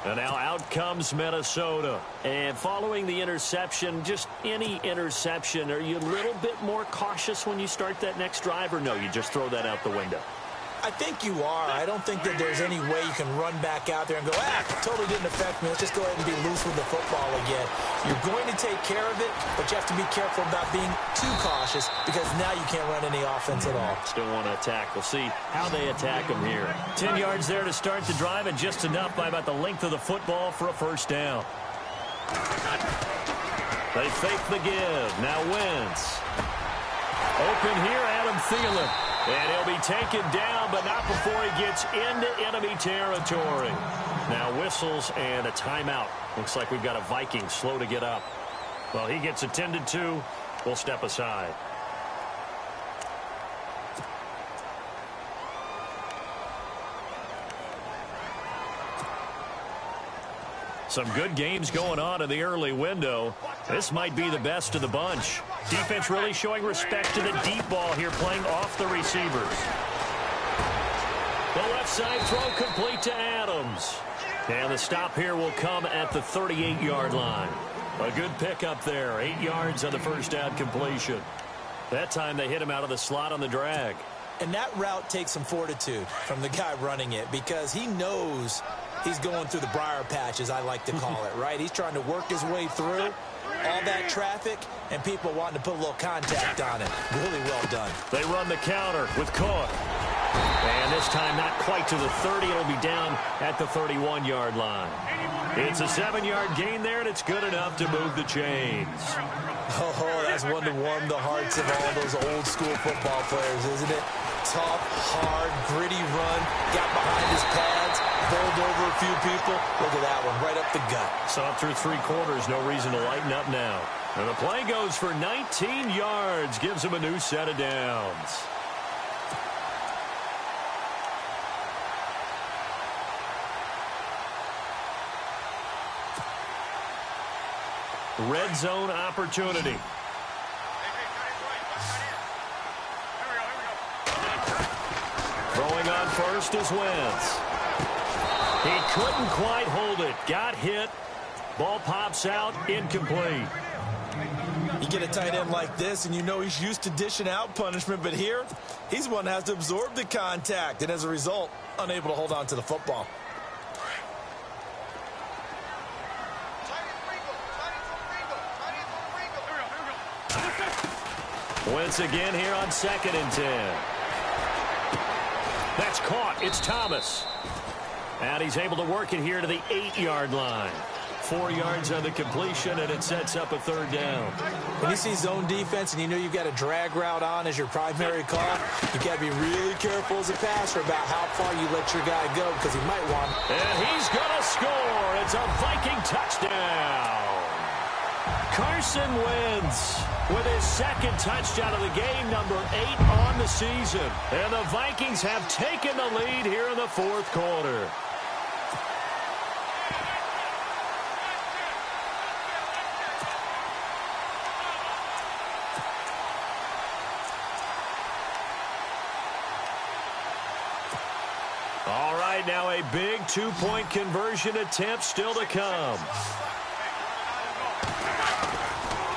And now out comes Minnesota. And following the interception, just any interception, are you a little bit more cautious when you start that next drive, or no, you just throw that out the window? I think you are. I don't think that there's any way you can run back out there and go, totally didn't affect me. Let's just go ahead and be loose with the football again. You're going to take care of it, but you have to be careful about being too cautious because now you can't run any offense at all. Still want to attack. We'll see how they attack them here. 10 yards there to start the drive, and just enough by about the length of the football for a first down. They fake the give. Now Wentz. Open here, Adam Thielen. And he'll be taken down, but not before he gets into enemy territory. Now whistles and a timeout. Looks like we've got a Viking slow to get up. Well, he gets attended to. We'll step aside. Some good games going on in the early window. This might be the best of the bunch. Defense really showing respect to the deep ball here, playing off the receivers. The left side throw complete to Adams. And the stop here will come at the 38-yard line. A good pickup there. 8 yards on the first down completion. That time they hit him out of the slot on the drag. And that route takes some fortitude from the guy running it because he knows he's going through the briar patch, as I like to call it, right? He's trying to work his way through all that traffic and people wanting to put a little contact on it. Really well done. They run the counter with Cook. And this time not quite to the 30. It'll be down at the 31-yard line. It's a 7-yard gain there, and it's good enough to move the chains. Oh, that's one to warm the hearts of all those old-school football players, isn't it? Tough, hard, gritty run. Got behind his pads, bowled over a few people. Look at that one, right up the gut. Saw through 3 quarters, no reason to lighten up now. And the play goes for 19 yards, gives him a new set of downs. Red zone opportunity. Throwing on first is Wentz. He couldn't quite hold it. Got hit. Ball pops out. Incomplete. You get a tight end like this, and you know he's used to dishing out punishment, but here, he's one that has to absorb the contact, and as a result, unable to hold on to the football. Wentz again here on 2nd and 10. That's caught. It's Thomas. And he's able to work it here to the 8-yard line. 4 yards on the completion, and it sets up a 3rd down. When you see zone defense and you know you've got a drag route on as your primary call, you got to be really careful as a passer about how far you let your guy go because he might want. And he's going to score. It's a Viking touchdown. Carson Wentz with his 2nd touchdown of the game, number 8 on the season. And the Vikings have taken the lead here in the 4th quarter. All right, now a big 2-point conversion attempt still to come.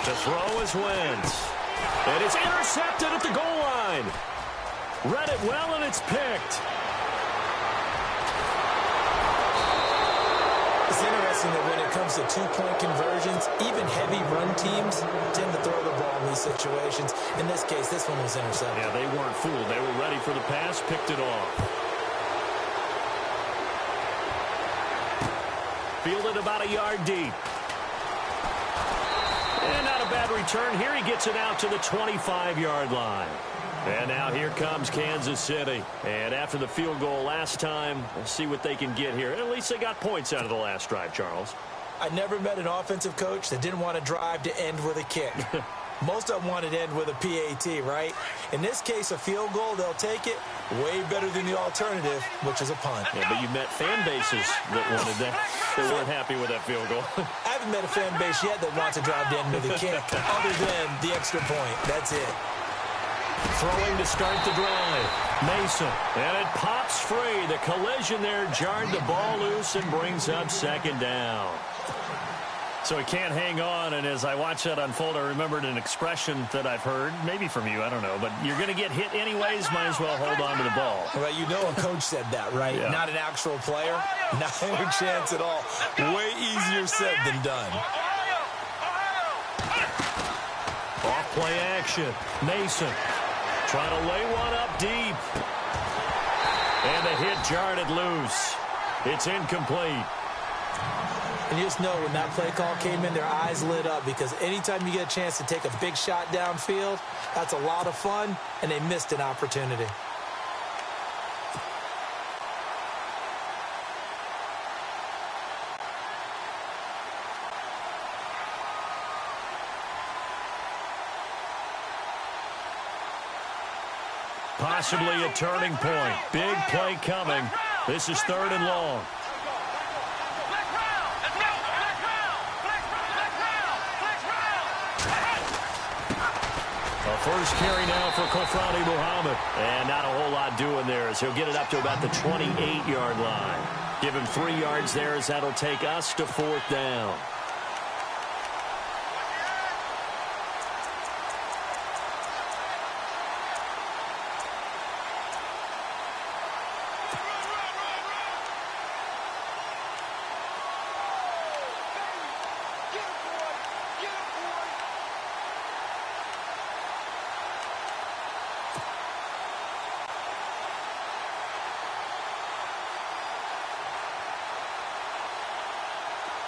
The throw is Wentz. And it's intercepted at the goal line. Read it well, and it's picked. It's interesting that when it comes to 2-point conversions, even heavy run teams tend to throw the ball in these situations. In this case, this one was intercepted. Yeah, they weren't fooled. They were ready for the pass, picked it off. Fielded about a yard deep. And not a bad return. Here he gets it out to the 25-yard line. And now here comes Kansas City. And after the field goal last time, we'll see what they can get here. At least they got points out of the last drive, Charles. I never met an offensive coach that didn't want to drive to end with a kick. Most of them wanted to end with a PAT, right? In this case, a field goal, they'll take it. Way better than the alternative, which is a punt. Yeah, but you met fan bases that wanted that. They weren't happy with that field goal. I haven't met a fan base yet that wants to drive to end with a kick, other than the extra point. That's it. Throwing to start the drive. Mason. And it pops free. The collision there jarred the ball loose and brings up second down. So he can't hang on, and as I watch that unfold, I remembered an expression that I've heard, maybe from you, I don't know, but you're going to get hit anyways, might as well hold on to the ball. Well, you know a coach said that, right? Yeah. Not an actual player. Not a chance at all. Way easier said than done. Off play action. Mason trying to lay one up deep. And the hit jarred it loose. It's incomplete. And you just know when that play call came in, their eyes lit up, because anytime you get a chance to take a big shot downfield, that's a lot of fun, and they missed an opportunity. Possibly a turning point. Big play coming. This is 3rd and long. First carry now for Kofrani Muhammad. And not a whole lot doing there as he'll get it up to about the 28-yard line. Give him 3 yards there as that'll take us to 4th down.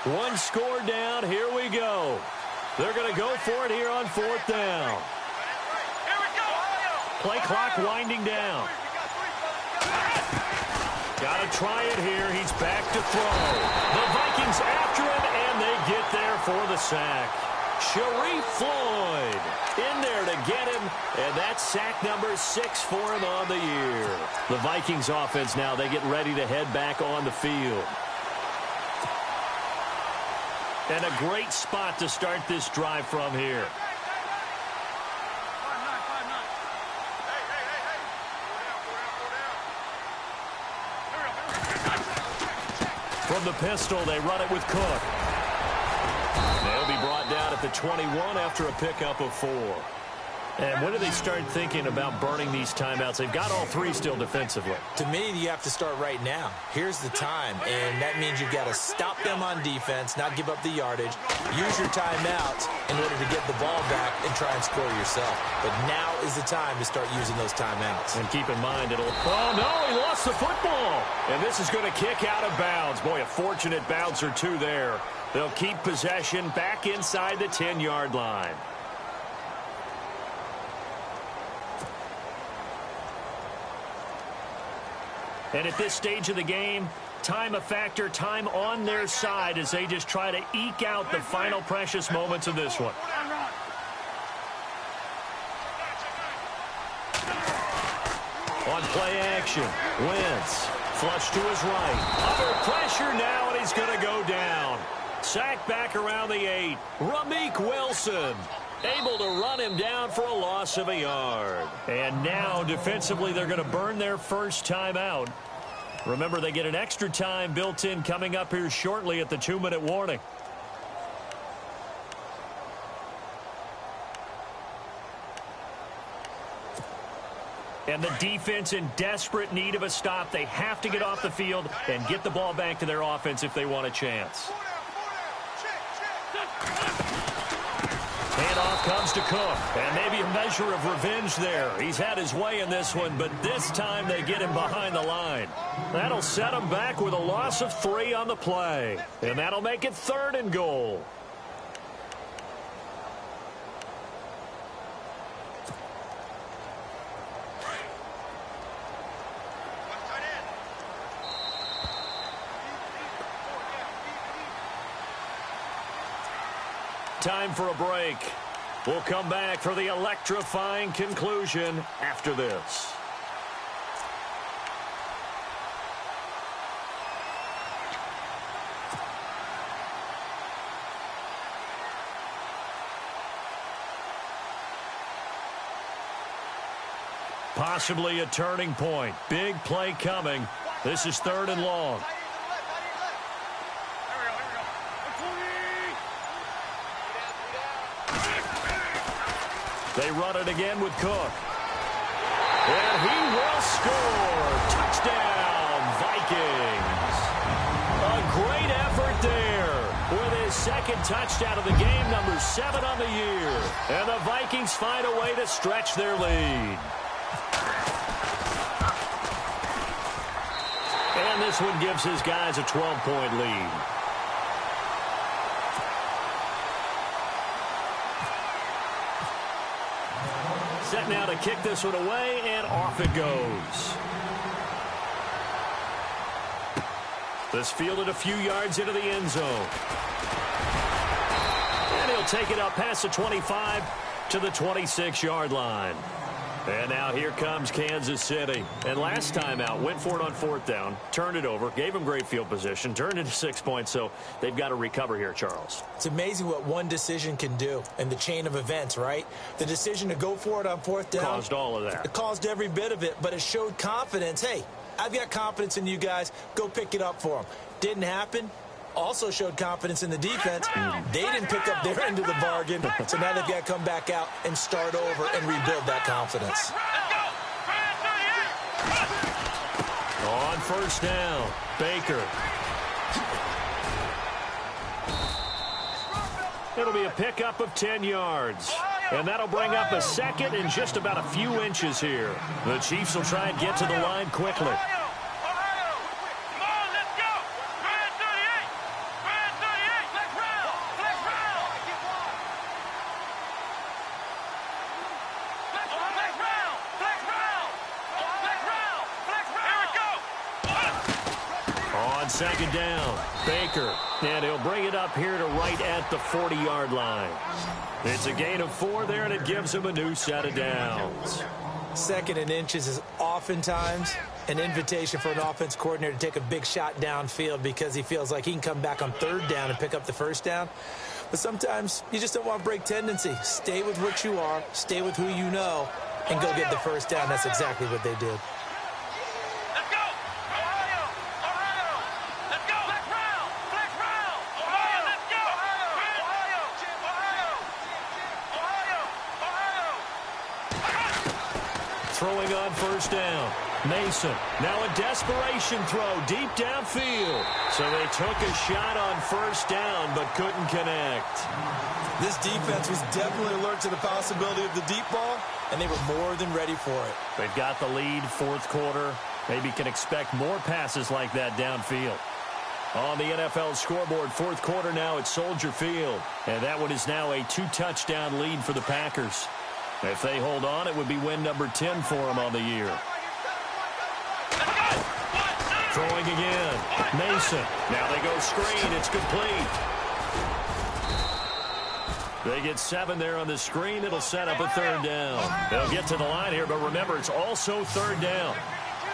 One score down. Here we go. They're going to go for it here on 4th down. Play clock winding down. Got to try it here. He's back to throw. The Vikings after him, and they get there for the sack. Sharif Floyd in there to get him, and that's sack number 6 for him on the year. The Vikings offense now, they get ready to head back on the field. And a great spot to start this drive from here. From the pistol, they run it with Cook. They'll be brought down at the 21 after a pickup of 4. And when do they start thinking about burning these timeouts? They've got all 3 still defensively. To me, you have to start right now. Here's the time, and that means you've got to stop them on defense, not give up the yardage, use your timeouts in order to get the ball back and try and score yourself. But now is the time to start using those timeouts. And keep in mind, oh, no, he lost the football. And this is going to kick out of bounds. Boy, a fortunate bounce or 2 there. They'll keep possession back inside the 10-yard line. And at this stage of the game, time a factor, time on their side as they just try to eke out the final precious moments of this one. On play action, Wentz, flush to his right. Under pressure now, and he's going to go down. Sack back around the 8. Ramik Wilson able to run him down for a loss of a yard. And now, defensively, they're going to burn their first timeout. Remember, they get an extra time built in coming up here shortly at the 2-minute warning. And the defense in desperate need of a stop. They have to get off the field and get the ball back to their offense if they want a chance. Handoff comes to Cook, and maybe a measure of revenge there. He's had his way in this one, but this time they get him behind the line. That'll set him back with a loss of 3 on the play, and that'll make it 3rd and goal. Time for a break. We'll come back for the electrifying conclusion after this. Possibly a turning point. Big play coming. This is 3rd and long. They run it again with Cook. And he will score. Touchdown, Vikings. A great effort there with his 2nd touchdown of the game, number 7 on the year. And the Vikings find a way to stretch their lead. And this one gives his guys a 12-point lead. Set now to kick this one away, and off it goes. This fielded a few yards into the end zone. And he'll take it up past the 25 to the 26-yard line. And now here comes Kansas City. And last time out, went for it on 4th down, turned it over, gave them great field position, turned into 6 points, so they've got to recover here, Charles. It's amazing what one decision can do in the chain of events, right? The decision to go for it on 4th down. Caused all of that. It caused every bit of it, but it showed confidence. Hey, I've got confidence in you guys. Go pick it up for them. Didn't happen. Also showed confidence in the defense. They didn't pick up their end of the bargain, so now they've got to come back out and start over and rebuild that confidence. On 1st down, Baker. It'll be a pickup of 10 yards. And that'll bring up a 2nd and just about a few inches here. The Chiefs will try and get to the line quickly. On 2nd down, Baker, and he'll bring it up here to right at the 40-yard line. It's a gain of 4 there, and it gives him a new set of downs. 2nd and inches is oftentimes an invitation for an offense coordinator to take a big shot downfield because he feels like he can come back on 3rd down and pick up the 1st down. But sometimes you just don't want to break tendency. Stay with what you are, stay with who you know, and go get the 1st down. That's exactly what they did. Throwing on 1st down, Mason. Now a desperation throw deep downfield. So they took a shot on 1st down but couldn't connect. This defense was definitely alert to the possibility of the deep ball, and they were more than ready for it. They've got the lead, 4th quarter. Maybe can expect more passes like that downfield. On the NFL scoreboard, 4th quarter now at Soldier Field. And that one is now a 2-touchdown lead for the Packers. If they hold on, it would be win number 10 for them on the year. Throwing again. Mason. Now they go screen. It's complete. They get 7 there on the screen. It'll set up a 3rd down. They'll get to the line here, but remember, it's also 3rd down.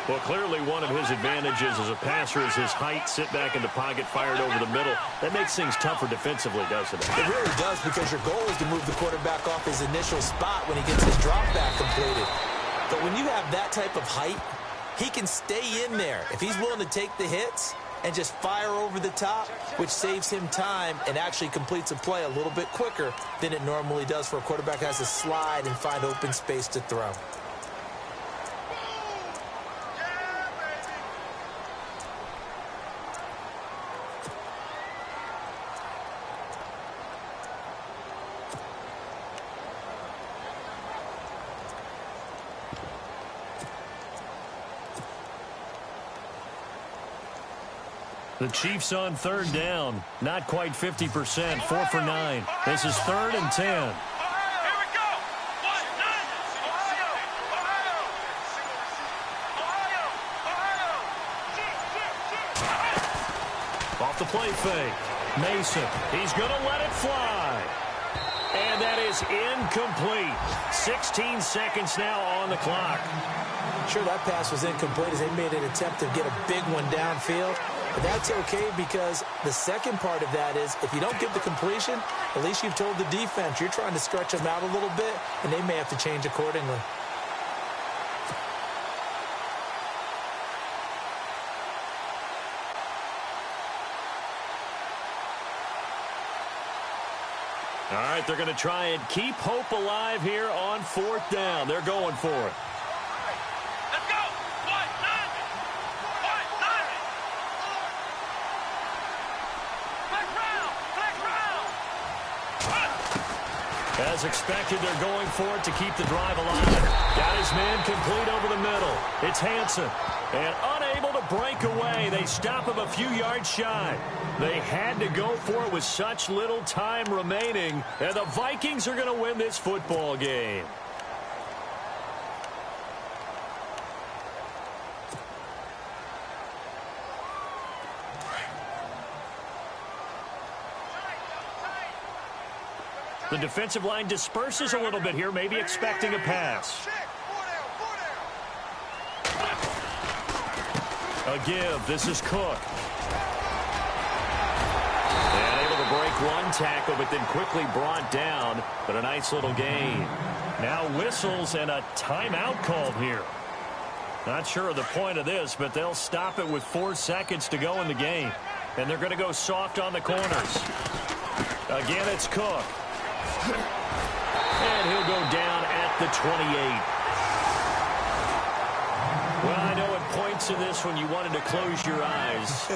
Well, clearly one of his advantages as a passer is his height, sit back in the pocket, fired over the middle. That makes things tougher defensively, doesn't it? It really does, because your goal is to move the quarterback off his initial spot when he gets his drop back completed. But when you have that type of height, he can stay in there. If he's willing to take the hits and just fire over the top, which saves him time and actually completes a play a little bit quicker than it normally does for a quarterback that has to slide and find open space to throw. The Chiefs on 3rd down. Not quite 50%. 4 for 9. This is 3rd and 10. Off the play fake. Mason. He's going to let it fly. And that is incomplete. 16 seconds now on the clock. Sure, that pass was incomplete as they made an attempt to get a big one downfield. But that's okay, because the second part of that is if you don't get the completion, at least you've told the defense you're trying to stretch them out a little bit, and they may have to change accordingly. All right, they're going to try and keep hope alive here on 4th down. They're going for it. Let's go. 1-9. 1-9. Flex round. As expected, they're going for it to keep the drive alive. Got his man complete over the middle. It's Hansen. And unable to break away. They stop him a few yards shy. They had to go for it with such little time remaining. And the Vikings are going to win this football game. The defensive line disperses a little bit here, maybe expecting a pass. A give. This is Cook. And able to break one tackle, but then quickly brought down. But a nice little gain. Now whistles and a timeout called here. Not sure of the point of this, but they'll stop it with 4 seconds to go in the game. And they're going to go soft on the corners. Again, it's Cook. And he'll go down at the 28. Well, I know at points in this when you wanted to close your eyes